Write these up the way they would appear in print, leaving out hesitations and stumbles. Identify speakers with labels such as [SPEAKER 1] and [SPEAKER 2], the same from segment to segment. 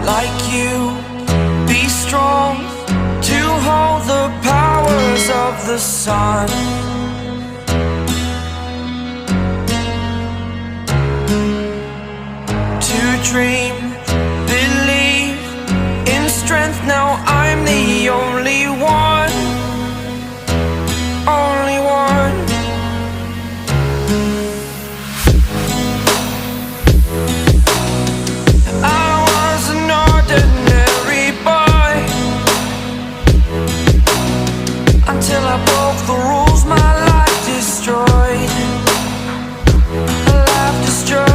[SPEAKER 1] like you, be strong to hold the powers of the sun. To dream, believe in strength. Now I'm the only one, only one. I was an ordinary boy until I broke the rules. My life destroyed, a life destroyed.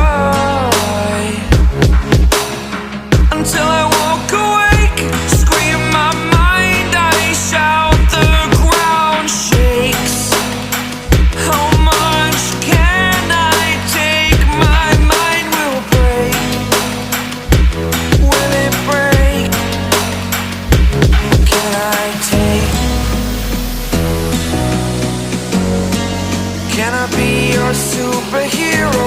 [SPEAKER 1] Until I walk awake, scream my mind, I shout, the ground shakes. How much can I take? My mind will break. Will it break? Can I take? Can I be your superhero?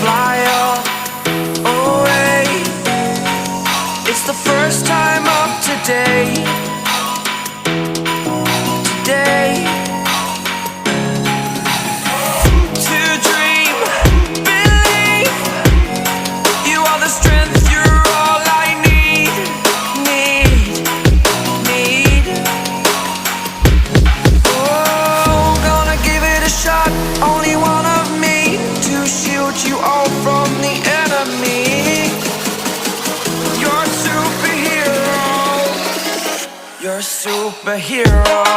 [SPEAKER 1] Fly away. It's the first time of today. Today. To dream, believe. You are the strength, you're all I need. Oh, gonna give it a shot. Only one of me to shield you all from the enemy. You're a superhero. You're a superhero.